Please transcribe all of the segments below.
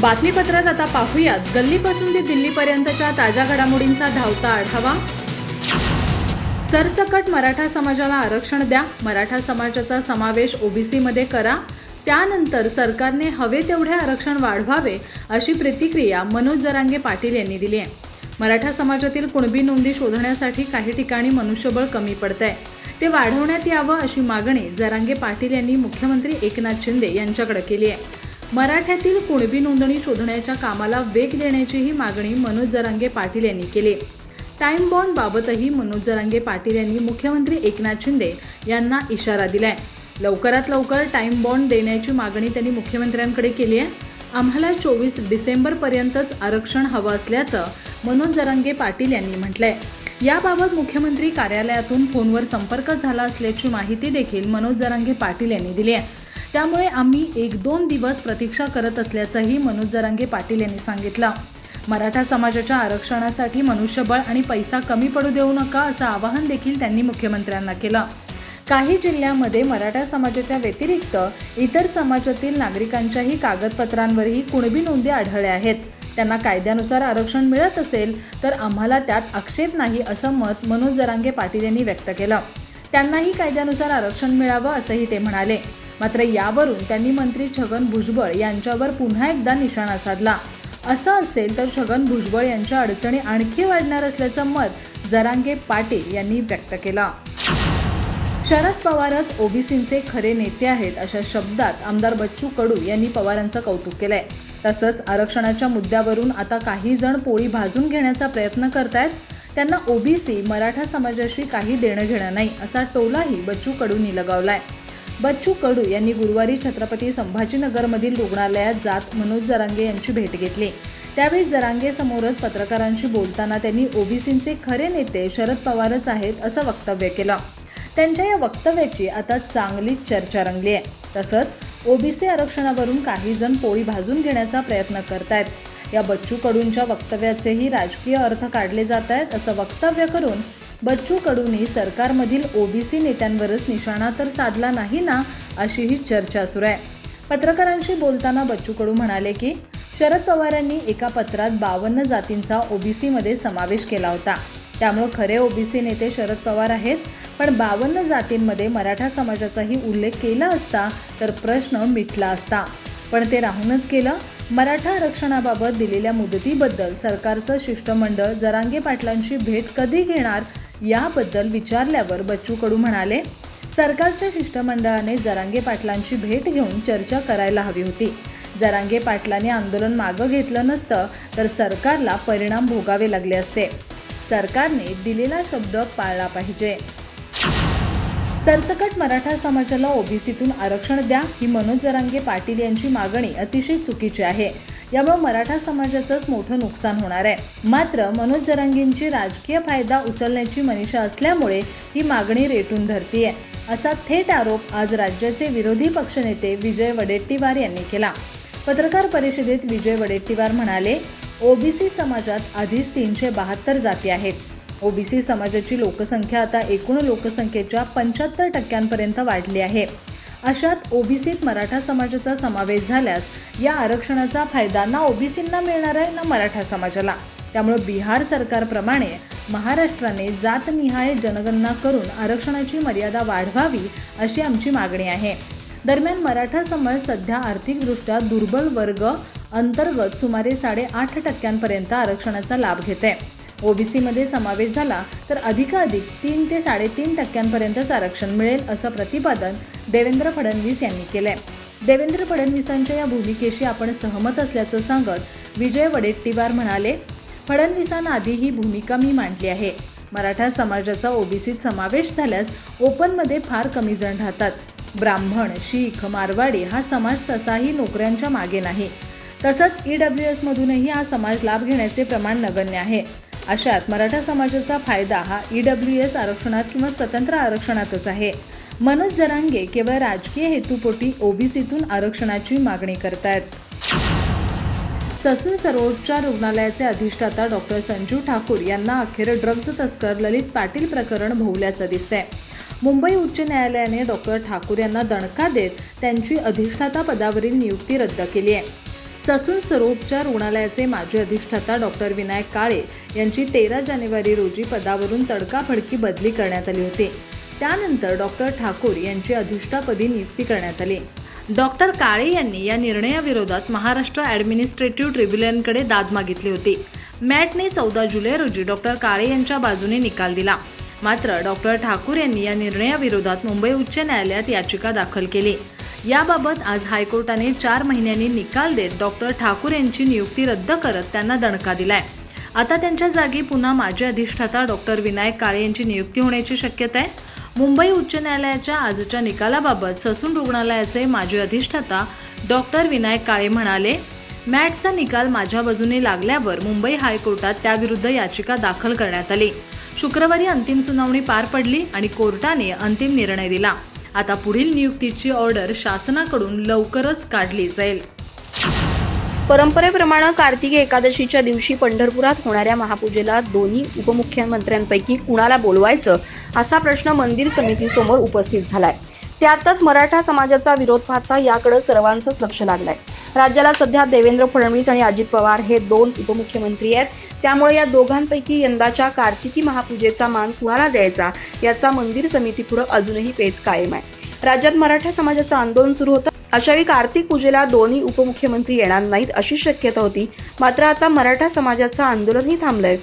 बातमीपत्रात आता पाहूयात गल्लीपासून ते दिल्लीपर्यंतच्या ताज्या घडामोडींचा धावता आढावा। सरसकट मराठा समाजाला आरक्षण द्या, मराठा समाजाचा समावेश ओबीसी मध्ये करा, त्यानंतर सरकारने हवे तेवढे आरक्षण वाढवावे अशी प्रतिक्रिया मनोज जरांगे पाटील यांनी दिली आहे। मराठा समाजातील कुणबी नोंदी शोधण्यासाठी काही ठिकाणी मनुष्यबळ कमी पडतंय, ते वाढवण्यात यावं अशी मागणी जरांगे पाटील यांनी मुख्यमंत्री एकनाथ शिंदे यांच्याकडे केली आहे। मराठ्यातील कुणबी नोंदणी शोधण्याच्या कामाला वेग देण्याचीही मागणी मनोज जरांगे पाटील यांनी केली। टाइम बॉन्ड बाबतही मनोज जरांगे पाटील यांनी मुख्यमंत्री एकनाथ शिंदे यांना इशारा दिलाय। लवकरात लवकर टाइम बॉन्ड देण्याची मागणी त्यांनी मुख्यमंत्र्यांकडे केली आहे। आम्हाला 24 डिसेंबरपर्यंतच आरक्षण हवं असल्याचं मनोज जरांगे पाटील यांनी म्हटलंय। याबाबत मुख्यमंत्री कार्यालयातून फोनवर संपर्क झाला असल्याची माहिती देखील मनोज जरांगे पाटील यांनी दिली आहे। त्यामुळे आम्ही 1-2 दिवस प्रतीक्षा करत असल्याचंही मनोज जरांगे पाटील यांनी सांगितलं। मराठा समाजाच्या आरक्षणासाठी मनुष्यबळ आणि पैसा कमी पडू देऊ नका असं आवाहन देखील त्यांनी मुख्यमंत्र्यांना केलं। काही जिल्ह्यांमध्ये मराठा समाजाच्या व्यतिरिक्त इतर समाजातील नागरिकांच्याही कागदपत्रांवरही कुणबी नोंदी आढळल्या आहेत। त्यांना कायद्यानुसार आरक्षण मिळत असेल तर आम्हाला त्यात आक्षेप नाही असं मत मनोज जरांगे पाटील यांनी व्यक्त केलं। त्यांनाही कायद्यानुसार आरक्षण मिळावं असंही ते म्हणाले। मात्र यावरून त्यांनी मंत्री छगन भुजबळ यांच्यावर पुन्हा एकदा निशाणा साधला। असं असेल तर छगन भुजबळ यांच्या अडचणी आणखी वाढणार असल्याचं मत जरांगे पाटील यांनी व्यक्त केलं। शरद पवारच ओबीसींचे खरे नेते आहेत अशा शब्दात आमदार बच्चू कडू यांनी पवारांचं कौतुक केलंय। तसंच आरक्षणाच्या मुद्द्यावरून आता काही जण पोळी भाजून घेण्याचा प्रयत्न करतायत, त्यांना ओबीसी मराठा समाजाशी काही देणं घेणं नाही असा टोलाही बच्चू कडूंनी लगावलाय। बच्चू कडू यांनी गुरुवारी छत्रपती संभाजीनगरमधील रुग्णालयात जात मनोज जरांगे यांची भेट घेतली। त्यावेळी जरांगे समोरच पत्रकारांशी बोलताना त्यांनी ओबीसींचे खरे नेते शरद पवारच आहेत असं वक्तव्य केलं। त्यांच्या या वक्तव्याची आता चांगलीच चर्चा रंगली आहे। तसंच ओबीसी आरक्षणावरून काही जण पोळी भाजून घेण्याचा प्रयत्न करतायत। या बच्चू कडूंच्या वक्तव्याचेही राजकीय अर्थ काढले जात आहेत असं वक्तव्य करून बच्चू कडूंनी सरकारमधील ओबीसी नेत्यांवरच निशाणा तर साधला नाही ना अशीही चर्चा सुरू आहे। पत्रकारांशी बोलताना बच्चू कडू म्हणाले की शरद पवारांनी एका पत्रात 52 जातींचा ओबीसीमध्ये समावेश केला होता, त्यामुळे खरे ओबीसी नेते शरद पवार आहेत। पण 52 जातींमध्ये मराठा समाजाचाही उल्लेख केला असता तर प्रश्न मिटला असता, पण ते राहूनच गेलं। मराठा आरक्षणाबाबत दिलेल्या मुदतीबद्दल सरकारचं शिष्टमंडळ जरांगे पाटलांची भेट कधी घेणार याबद्दल विचारल्यावर बच्चू कडू म्हणाले, सरकारच्या शिष्टमंडळाने जरांगे पाटलांची भेट घेऊन चर्चा करायला हवी होती। जरांगे पाटलांनी आंदोलन मागं घेतलं नसतं तर सरकारला परिणाम भोगावे लागले असते। सरकारने दिलेला शब्द पाळला पाहिजे। सरसकट मराठा समाजाला ओबीसीतून आरक्षण द्या ही मनोज जरांगे पाटील यांची मागणी अतिशय चुकीची आहे। यामुळे मराठा समाजाचंच मोठं नुकसान होणार आहे। मात्र मनोज जरांगेंची राजकीय फायदा उचलण्याची मनीषा असल्यामुळे ही मागणी रेटून धरतीये असा थेट आरोप आज राज्याचे विरोधी पक्षनेते विजय वडेट्टीवार यांनी केला। पत्रकार परिषदेत विजय वडेट्टीवार म्हणाले, ओबीसी समाजात आधीच 372 जाती आहेत। ओबीसी समाजाची लोकसंख्या आता एकूण लोकसंख्येच्या 75% वाढली आहे। अशात ओबीसीत मराठा समाजाचा समावेश झाल्यास या आरक्षणाचा फायदा ना ओबीसींना मिळणार आहे ना मराठा समाजाला। त्यामुळे बिहार सरकारप्रमाणे महाराष्ट्राने जातनिहाय जनगणना करून आरक्षणाची मर्यादा वाढवावी अशी आमची मागणी आहे। दरम्यान मराठा समाज सध्या आर्थिकदृष्ट्या दुर्बल वर्ग अंतर्गत सुमारे 8.5% आरक्षणाचा लाभ घेत आहे। ओबीसीमध्ये समावेश झाला तर अधिकाधिक 3 ते 3.5% आरक्षण मिळेल असं प्रतिपादन देवेंद्र फडणवीस यांनी केलंय। देवेंद्र फडणवीसांच्या या भूमिकेशी आपण सहमत असल्याचं सांगत विजय वडेट्टीवार म्हणाले, फडणवीसांआधी ही भूमिका मी मांडली आहे। मराठा समाजाचा ओबीसीत समावेश झाल्यास ओपनमध्ये फार कमी जण राहतात। ब्राह्मण, शीख, मारवाडी हा समाज तसाही नोकऱ्यांच्या मागे नाही। तसंच EWS मधूनही हा समाज लाभ घेण्याचे प्रमाण नगण्य आहे। अशात मराठा समाजाचा फायदा हा EWS आरक्षणात किंवा स्वतंत्र आरक्षणातच आहे। मनोज जरांगे केवळ राजकीय हेतूपोटी ओबीसीतून आरक्षणाची मागणी करतायत। ससून सर्वोच्च रुग्णालयाचे अधिष्ठाता डॉक्टर संजीव ठाकूर यांना अखेर ड्रग्ज तस्कर ललित पाटील प्रकरण भोवल्याचं दिसतंय। मुंबई उच्च न्यायालयाने डॉक्टर ठाकूर यांना दणका देत त्यांची अधिष्ठाता पदावरील नियुक्ती रद्द केली आहे। ससून सर्वोपचार रुग्णालयाचे माजी अधिष्ठाता डॉक्टर विनायक काळे यांची 13 जानेवारी रोजी पदावरून तडकाफडकी बदली करण्यात आली होती. त्यानंतर डॉक्टर ठाकूर यांची अधिष्ठापदी नियुक्ती करण्यात आली. डॉक्टर काळे यांनी या निर्णयाविरोधात महाराष्ट्र ॲडमिनिस्ट्रेटिव्ह ट्रिब्युनलकडे दाद मागितली होती. मॅटने 14 जुलै रोजी डॉक्टर काळे यांच्या बाजूने निकाल दिला. मात्र डॉक्टर ठाकूर यांनी या निर्णयाविरोधात मुंबई उच्च न्यायालयात याचिका दाखल केली. याबाबत आज हायकोर्टाने 4 महिन्यांनी निकाल देत डॉक्टर ठाकूर यांची नियुक्ती रद्द करत त्यांना दणका दिलाय. आता त्यांच्या जागी पुन्हा माजी अधिष्ठाता डॉक्टर विनायक काळे यांची नियुक्ती होण्याची शक्यता आहे. मुंबई उच्च न्यायालयाच्या आजच्या निकालाबाबत ससून रुग्णालयाचे माजी अधिष्ठाता डॉक्टर विनायक काळे म्हणाले, मॅटचा निकाल माझ्या बाजूने लागल्यावर मुंबई हायकोर्टात त्याविरुद्ध याचिका दाखल करण्यात आली. शुक्रवारी अंतिम सुनावणी पार पडली आणि कोर्टाने अंतिम निर्णय दिला. आता पुढील नियुक्तीची ऑर्डर शासनाकडून लवकरच काढली जाईल. परंपरेप्रमाणे कार्तिकी एकादशीच्या दिवशी पंढरपुरात होणाऱ्या महापूजेला दोन्ही उपमुख्यमंत्र्यांपैकी कुणाला बोलवायचं असा प्रश्न मंदिर समितीसमोर उपस्थित झालाय. त्यातच मराठा समाजाचा विरोध पाहता याकडे सर्वांचंच लक्ष लागलंय. राज्याला सध्या देवेंद्र फडणवीस आणि अजित पवार हे 2 उपमुख्यमंत्री आहेत. त्यामुळे या दोघांपैकी यंदाच्या कार्तिकी महापूजेचा मान कुणाला द्यायचा याचा मंदिर समितीपुढे अजूनही पेच कायम आहे. राज्यात मराठा समाजाचं आंदोलन सुरू होतं. अशावेळी कार्तिक पूजेला दोन्ही उपमुख्यमंत्री येणार नाहीत अशी शक्यता होती. मात्र आता मराठा समाजाचं आंदोलनही थांबलंय.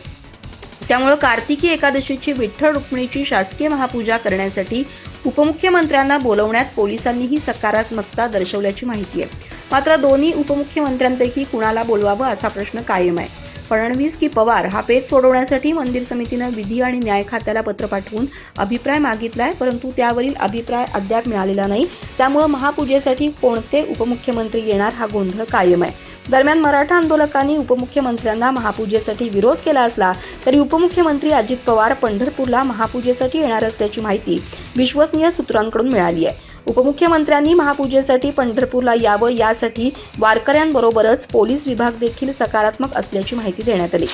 त्यामुळे कार्तिकी एकादशीची विठ्ठल रुक्मिणीची शासकीय महापूजा करण्यासाठी उपमुख्यमंत्र्यांना बोलवण्यात पोलिसांनीही सकारात्मकता दर्शवल्याची माहिती आहे. मात्र दोन्ही उपमुख्यमंत्र्यांपैकी कुणाला बोलवावं असा प्रश्न कायम आहे. फडणवीस की पवार हा पेच सोडवण्यासाठी मंदिर समितीनं विधी आणि न्याय खात्याला पत्र पाठवून अभिप्राय मागितलाय, परंतु त्यावरील अभिप्राय अद्याप मिळालेला नाही. त्यामुळे महापूजेसाठी कोणते उपमुख्यमंत्री येणार हा गोंधळ कायम आहे. दरम्यान मराठा आंदोलकांनी उपमुख्यमंत्र्यांना महापूजेसाठी विरोध केला असला तरी उपमुख्यमंत्री अजित पवार पंढरपूरला महापूजेसाठी येणार असल्याची माहिती विश्वसनीय सूत्रांकडून मिळाली आहे. उपमुख्यमंत्र्यांनी महापूजेसाठी पंढरपूरला यावं यासाठी वारकऱ्यांबरोबरच पोलीस विभाग देखील सकारात्मक असल्याची माहिती देण्यात आली.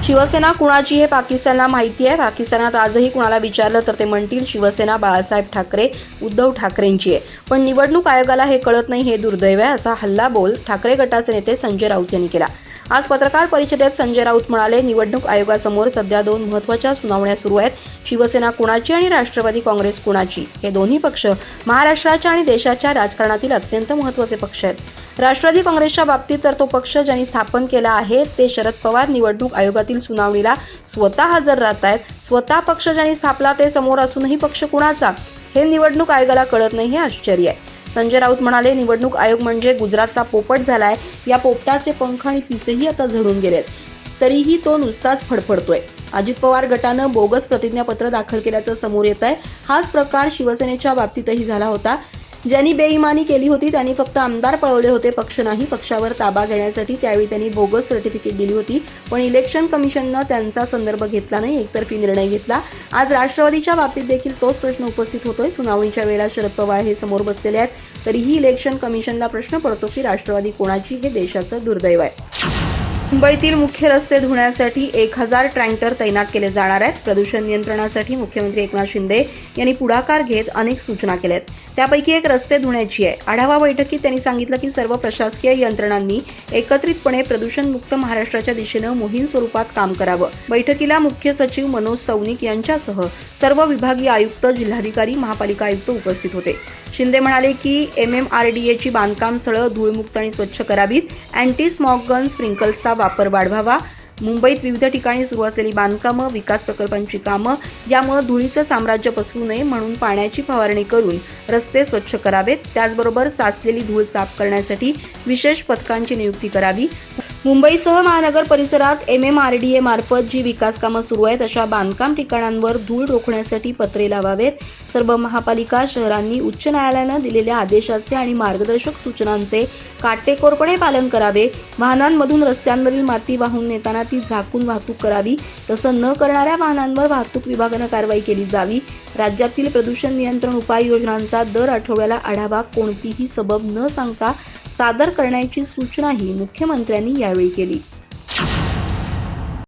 शिवसेना कुणाची हे पाकिस्तानला माहिती आहे. पाकिस्तानात आजही कुणाला विचारलं तर ते म्हणतील शिवसेना बाळासाहेब ठाकरे उद्धव ठाकरेंची आहे. पण निवडणूक आयोगाला हे कळत नाही हे दुर्दैव आहे असा हल्लाबोल ठाकरे गटाचे नेते संजय राऊत यांनी केला. आज पत्रकार परिषदेत संजय राऊत म्हणाले, निवडणूक आयोगासमोर सध्या 2 महत्त्वाच्या सुनावण्या सुरू आहेत. शिवसेना कुणाची आणि राष्ट्रवादी काँग्रेस कुणाची. हे दोन्ही पक्ष महाराष्ट्राच्या आणि देशाच्या राजकारणातील अत्यंत महत्त्वाचे पक्ष आहेत. राष्ट्रवादी काँग्रेसच्या बाबतीत तर तो पक्ष ज्यांनी स्थापन केला आहे ते शरद पवार निवडणूक आयोगातील सुनावणीला स्वतः हजर राहत आहेत. स्वतः पक्ष ज्यांनी स्थापला ते समोर असूनही पक्ष कुणाचा हे निवडणूक आयोगाला कळत नाही हे आश्चर्य आहे. संजय राऊत म्हणाले, निवडणूक आयोग म्हणजे गुजरातचा पोपट झालाय. या पोपटाचे पंख आणि पिसेही आता झडून गेलेत, तरीही तो नुसताच फडफडतोय. अजित पवार गटानं बोगस प्रतिज्ञापत्र दाखल केल्याचं समोर येत आहे. हाच प्रकार शिवसेनेच्या बाबतीतही झाला होता. ज्यांनी बेईमानी केली होती त्यांनी फक्त आमदार पळवले होते, पक्ष नाही. पक्षावर ताबा घेण्यासाठी त्यावेळी त्यांनी बोगस सर्टिफिकेट दिली होती, पण इलेक्शन कमिशननं त्यांचा संदर्भ घेतला नाही, एकतर्फी निर्णय घेतला. आज राष्ट्रवादीच्या बाबतीत देखील तोच प्रश्न उपस्थित होतोय. सुनावणीच्या वेळेला शरद पवार हे समोर बसलेले आहेत, तरीही इलेक्शन कमिशनला प्रश्न पडतो की राष्ट्रवादी कोणाची हे देशाचं दुर्दैव आहे. मुंबईतील मुख्य रस्ते धुण्यासाठी 1000 ट्रॅक्टर तैनात केले जाणार आहेत. प्रदूषण नियंत्रणासाठी मुख्यमंत्री एकनाथ शिंदे यांनी पुढाकार घेत अनेक सूचना केल्या आहेत. त्यापैकी एक रस्ते धुण्याची आहे. आढावा बैठकीत त्यांनी सांगितलं की सर्व प्रशासकीय यंत्रणांनी एकत्रितपणे प्रदूषणमुक्त महाराष्ट्राच्या दिशेनं मोहीम स्वरूपात काम करावं. बैठकीला मुख्य सचिव मनोज सौनिक यांच्यासह सर्व विभागीय आयुक्त, जिल्हाधिकारी, महापालिका आयुक्त उपस्थित होते. शिंदे म्हणाले की MMRDAची बांधकाम स्थळं धूळमुक्त आणि स्वच्छ करावीत. अँटी स्मॉग गन स्प्रिंकल्सचा वापर वाढवावा. मुंबईत विविध ठिकाणी सुरू असलेली बांधकामं, विकास प्रकल्पांची कामं यामुळे धुळीचं साम्राज्य पसरू नये म्हणून पाण्याची फवारणी करून रस्ते स्वच्छ करावेत. त्याचबरोबर साचलेली धूळ साफ करण्यासाठी विशेष पथकांची नियुक्ती करावी. मुंबईसह महानगर परिसरात MMRDA मार्फत जी विकास कामं सुरू आहेत अशा बांधकाम ठिकाणांवर धूळ रोखण्यासाठी पत्रे लावावेत. सर्व महापालिका शहरांनी उच्च न्यायालयानं दिलेल्या आदेशाचे आणि मार्गदर्शक सूचनांचे काटेकोरपणे पालन करावे. वाहनांमधून रस्त्यांवरील माती वाहून नेताना ती झाकून वाहतूक करावी. तसं न करणाऱ्या वाहनांवर वाहतूक विभागानं कारवाई केली जावी. राज्यातील प्रदूषण नियंत्रण उपाययोजनांचा दर आठवड्याला आढावा कोणतीही सबब न सांगता सादर करण्याची सूचनाही मुख्यमंत्र्यांनी यावेळी केली.